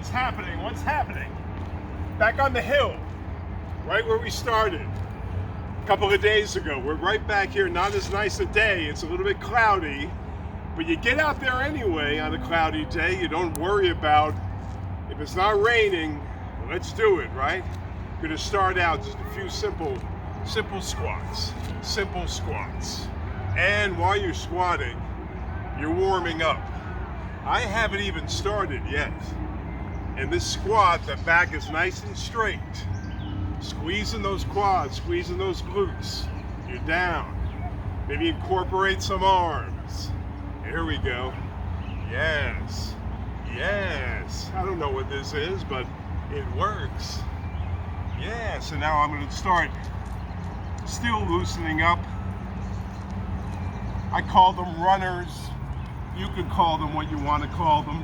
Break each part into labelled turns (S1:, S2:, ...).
S1: what's happening? What's happening? Back on the hill, right where we started a couple of days ago. We're right back here, not as nice a day. It's a little bit cloudy, but you get out there anyway on a cloudy day. You don't worry about if it's not raining, let's do it, right? We're gonna start out just a few simple squats, And while you're squatting, you're warming up. I haven't even started yet. And this squat, the back is nice and straight. Squeezing those quads, squeezing those glutes. You're down. Maybe incorporate some arms. Here we go. Yes. Yes. I don't know what this is, but it works. Yeah, so now I'm going to start still loosening up. I call them runners. You can call them what you want to call them.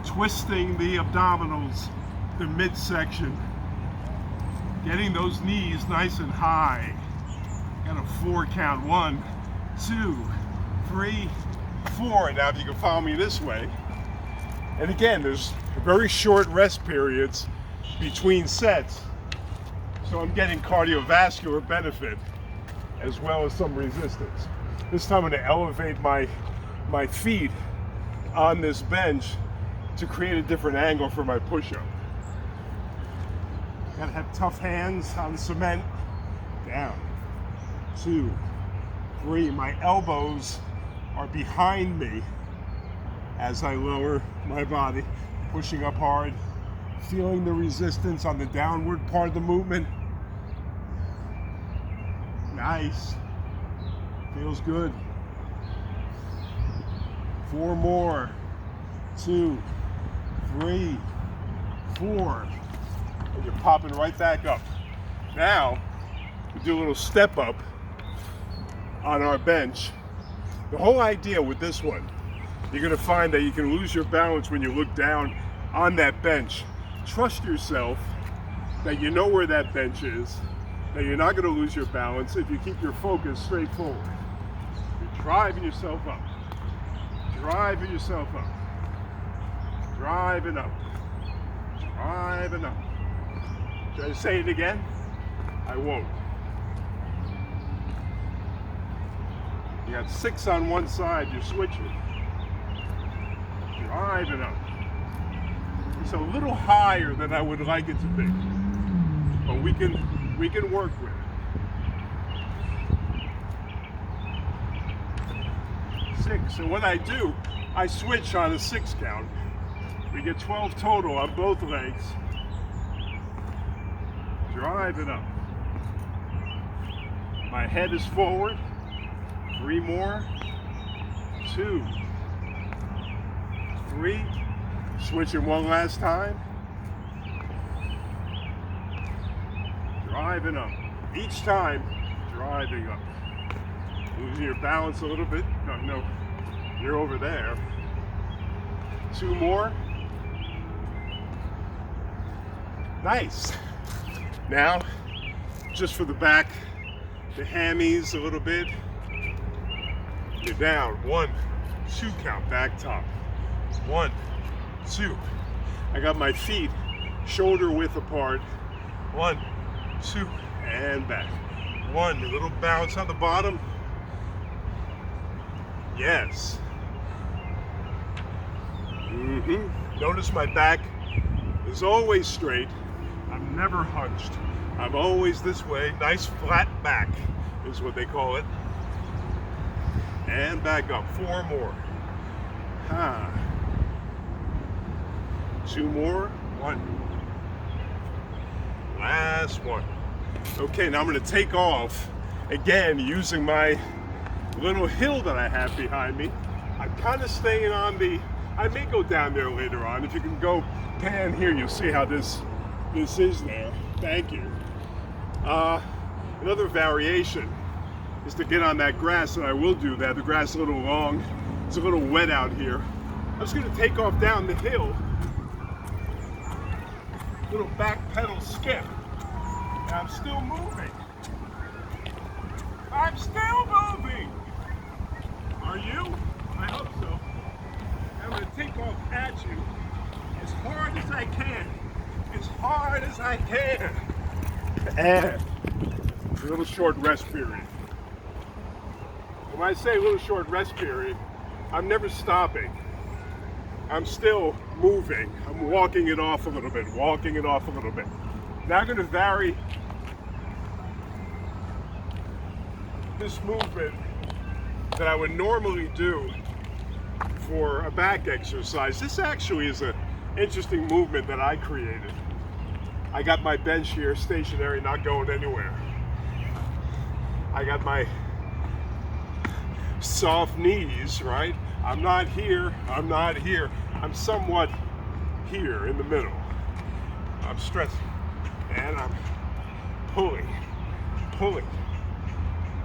S1: Twisting the abdominals, the midsection. Getting those knees nice and high. Got a 4 count. 1, 2, 3, 4. Now if you can follow me this way. And again, there's very short rest periods between sets. So I'm getting cardiovascular benefit as well as some resistance. This time I'm going to elevate my feet on this bench to create a different angle for my push-up. Gotta have tough hands on the cement. Down. 2, 3. My elbows are behind me as I lower my body, pushing up hard, feeling the resistance on the downward part of the movement. Nice. Feels good. 4 more. 2, 3, 4. And you're popping right back up. Now, we do a little step up on our bench. The whole idea with this one, you're gonna find that you can lose your balance when you look down on that bench. Trust yourself that you know where that bench is, that you're not gonna lose your balance if you keep your focus straight forward. You're driving yourself up. Driving yourself up. Driving up. Driving up. Should I say it again? I won't. You got 6 on one side, you're switching. Driving up. It's a little higher than I would like it to be. But we can work with it. 6. And when I do, I switch on a 6 count. We get 12 total on both legs. Drive it up. My head is forward. 3 more. 2, 3. Switching one last time. Driving up. Each time, driving up. Losing your balance a little bit. No, you're over there. 2 more. Nice. Now, just for the back, the hammies a little bit. You're down. 1, 2 count, back top. 1, 2. I got my feet shoulder width apart. 1, 2, and back. 1, a little bounce on the bottom. Yes. Notice my back is always straight. I'm never hunched. I'm always this way. Nice flat back is what they call it. And back up. 4 more. 2 more. 1. Last one. Okay, now I'm going to take off again using my little hill that I have behind me. I'm kind of staying on the, I may go down there later on. If you can go pan here, you'll see how this is there. Thank you. Another variation is to get on that grass, and I will do that. The grass is a little long. It's a little wet out here. I'm just going to take off down the hill. Little back pedal skip. And I'm still moving. I'm still moving. Are you? I hope so. I'm going to take off at you as I can, as hard as I can. And a little short rest period. When I say a little short rest period, I'm never stopping. I'm still moving. I'm walking it off a little bit, walking it off a little bit. Now I'm going to vary this movement that I would normally do for a back exercise. This actually is an interesting movement that I created. I got my bench here stationary, not going anywhere. I got my soft knees, right? I'm not here, I'm not here. I'm somewhat here in the middle. I'm stressing and I'm pulling, pulling,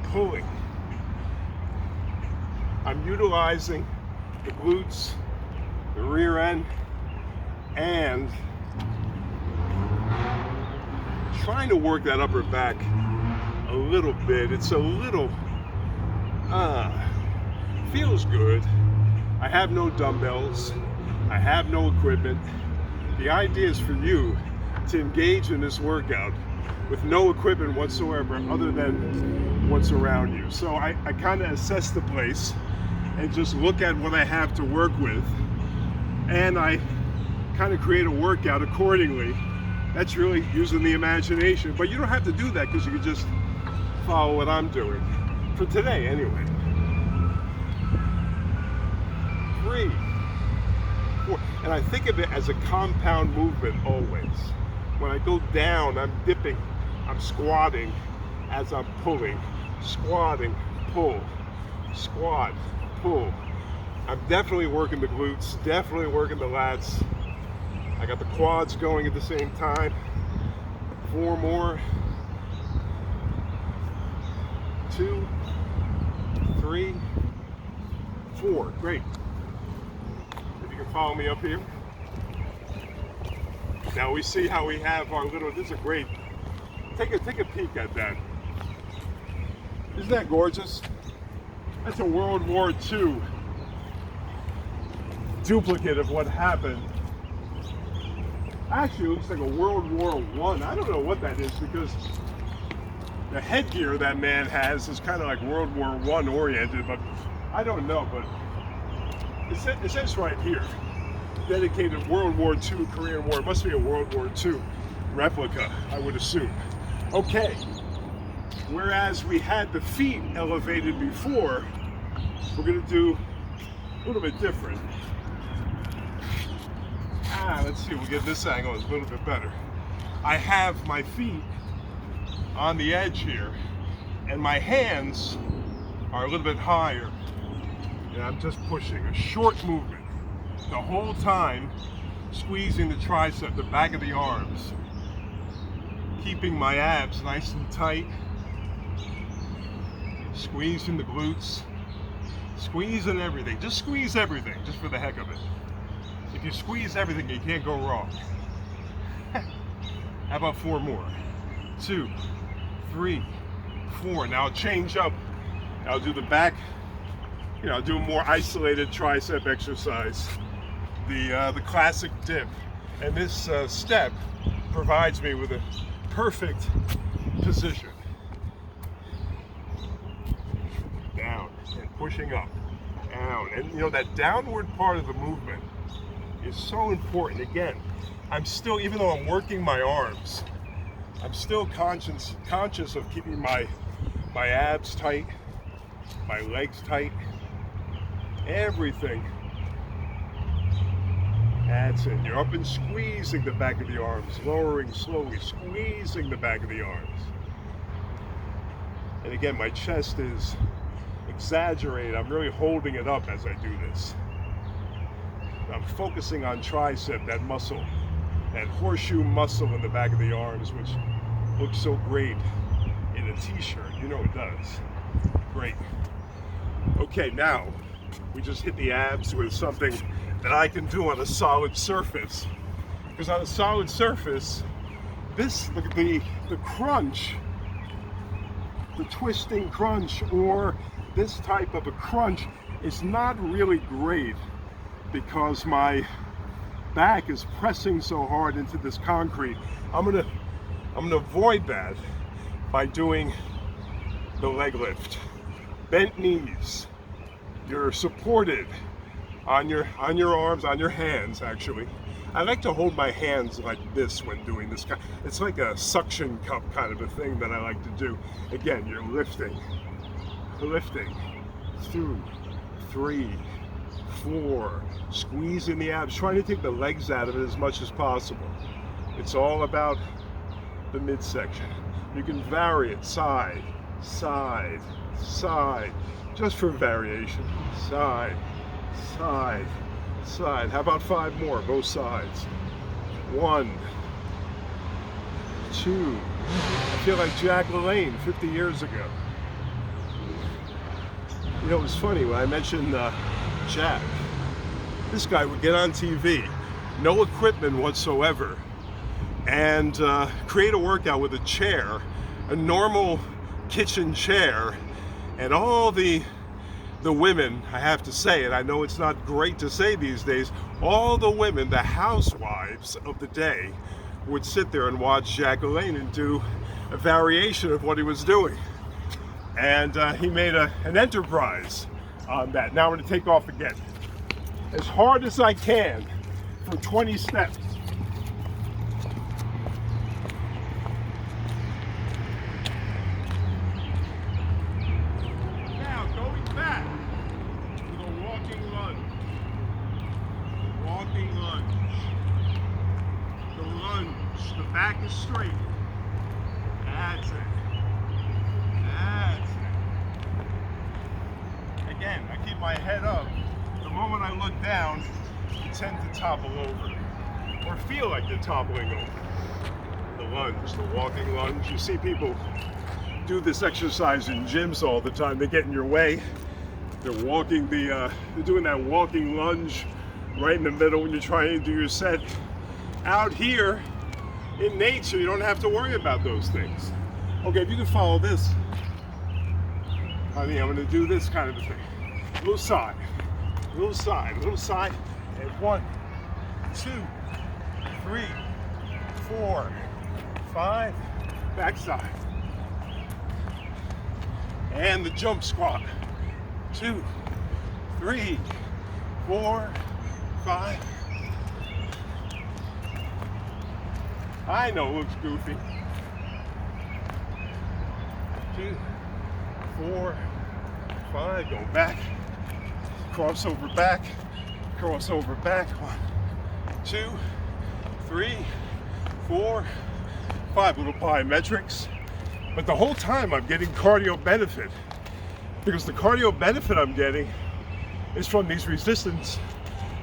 S1: pulling. I'm utilizing the glutes, the rear end, and trying to work that upper back a little bit. It's a little, feels good. I have no dumbbells. I have no equipment. The idea is for you to engage in this workout with no equipment whatsoever other than what's around you. So I kind of assess the place and just look at what I have to work with, and I kind of create a workout accordingly. That's really using the imagination, but you don't have to do that because you can just follow what I'm doing for today anyway. 3, 4, and I think of it as a compound movement always. When I go down, I'm dipping, I'm squatting as I'm pulling, squatting, pull, squat, pull. I'm definitely working the glutes, definitely working the lats. I got the quads going at the same time. 4 more. 2, 3, 4. Great. If you can follow me up here. Now we see how we have our little, this is a great, take a peek at that. Isn't that gorgeous? That's a World War II duplicate of what happened. Actually, it looks like a World War I. I don't know what that is because the headgear that man has is kind of like World War I oriented, but I don't know. But it says right here, dedicated World War II, Korean War. It must be a World War II replica, I would assume. Okay, whereas we had the feet elevated before, we're gonna do a little bit different. Let's see, we'll get this angle is a little bit better. I have my feet on the edge here, and my hands are a little bit higher. And I'm just pushing, a short movement. The whole time, squeezing the tricep, the back of the arms. Keeping my abs nice and tight. Squeezing the glutes. Squeezing everything. Just squeeze everything, just for the heck of it. If you squeeze everything, you can't go wrong. How about 4 more? 2, 3, 4. Now I'll change up. I'll do the back, I'll do a more isolated tricep exercise. The classic dip. And this step provides me with a perfect position. Down and pushing up. Down. And that downward part of the movement is so important. Again, I'm still, even though I'm working my arms, I'm still conscious of keeping my abs tight, my legs tight, everything adds in. You're up and squeezing the back of the arms, lowering slowly, squeezing the back of the arms. And again, my chest is exaggerated. I'm really holding it up as I do this. I'm focusing on tricep, that muscle, that horseshoe muscle in the back of the arms, which looks so great in a t-shirt. You know it does. Great. Okay, now we just hit the abs with something that I can do on a solid surface. Because on a solid surface, the crunch, the twisting crunch, or this type of a crunch is not really great, because my back is pressing so hard into this concrete. I'm gonna avoid that by doing the leg lift. Bent knees. You're supported on your arms, on your hands actually. I like to hold my hands like this when doing this. It's like a suction cup kind of a thing that I like to do. Again, you're lifting. 2, 3, 4. Squeezing the abs, trying to take the legs out of it as much as possible. It's all about the midsection. You can vary it side, side, side, just for variation. Side, side, side. How about 5 more, both sides? 1, 2. I feel like Jack LaLanne 50 years ago. You know, it was funny when I mentioned Jack. This guy would get on TV, no equipment whatsoever, and create a workout with a chair, a normal kitchen chair, and all the women, I have to say, and I know it's not great to say these days, all the women, the housewives of the day, would sit there and watch Jack LaLanne and do a variation of what he was doing. And he made an enterprise on that. Now I'm going to take off again. As hard as I can for 20 steps. Now going back to the walking lunge. Walking lunge. The lunge. The back is straight. That's it. That's it. Again, I keep my head up. The moment I look down, you tend to topple over, or feel like you're toppling over. The lunge, the walking lunge. You see people do this exercise in gyms all the time. They get in your way. They're walking they're doing that walking lunge right in the middle when you're trying to do your set. Out here in nature, you don't have to worry about those things. Okay, if you can follow this, I'm going to do this kind of a thing. Little side, little side, little side, and 1, 2, 3, 4, 5, backside. And the jump squat. 2, 3, 4, 5. I know it looks goofy. 2, 4, 5, go back, crossover back, crossover back. 1, 2, 3, 4, 5. Little plyometrics. But the whole time I'm getting cardio benefit, because the cardio benefit I'm getting is from these resistance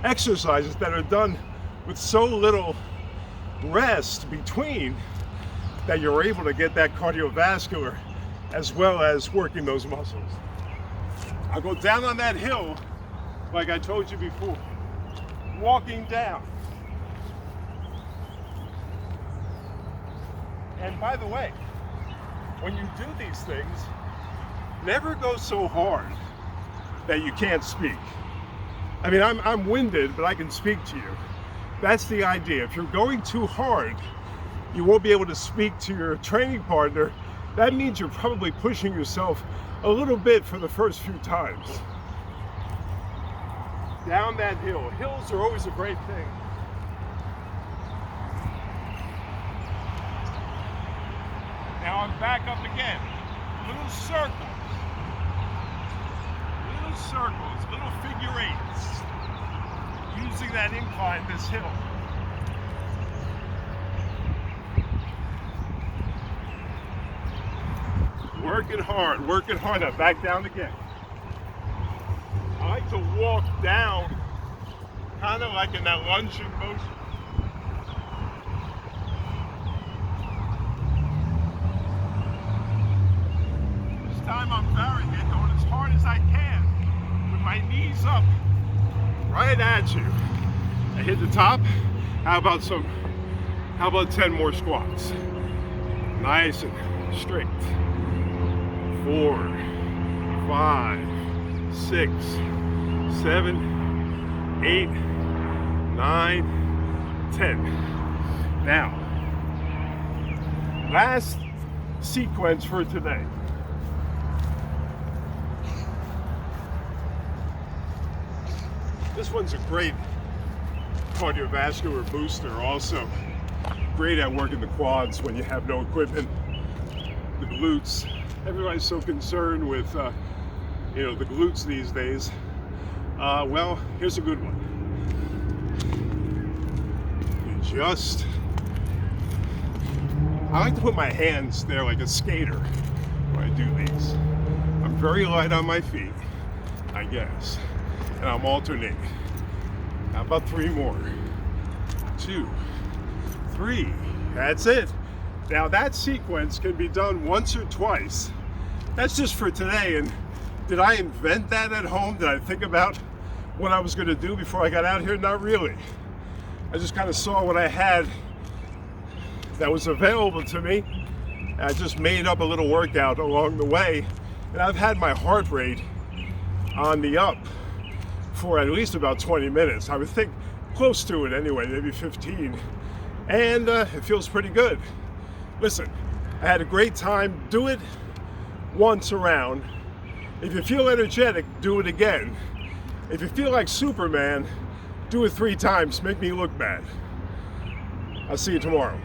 S1: exercises that are done with so little rest between that you're able to get that cardiovascular as well as working those muscles. I'll go down on that hill like I told you before, walking down. And by the way, when you do these things, never go so hard that you can't speak. I mean, I'm winded, but I can speak to you. That's the idea. If you're going too hard, you won't be able to speak to your training partner. That means you're probably pushing yourself a little bit for the first few times. Down that hill. Hills are always a great thing. Now I'm back up again. Little circles. Little circles, little figure eights. Using that incline, this hill. Working hard. Now back down again. I like to walk down, kind of like in that lunging motion. This time I'm varying it, going as hard as I can, with my knees up, right at you. I hit the top. How about 10 more squats? Nice and straight. 4, 5, 6, 7, 8, 9, 10. Now, last sequence for today. This one's a great cardiovascular booster, also great at working the quads when you have no equipment. The glutes, everybody's so concerned with the glutes these days. Well, here's a good one. I like to put my hands there like a skater when I do these. I'm very light on my feet, I guess, and I'm alternating. How about 3 more? 2, 3, that's it. Now that sequence can be done once or twice. That's just for today. And did I invent that at home? Did I think about what I was gonna do before I got out here? Not really. I just kind of saw what I had that was available to me. And I just made up a little workout along the way. And I've had my heart rate on the up for at least about 20 minutes. I would think close to it anyway, maybe 15. And it feels pretty good. Listen, I had a great time. Do it once around. If you feel energetic, do it again. If you feel like Superman, do it 3 times. Make me look bad. I'll see you tomorrow.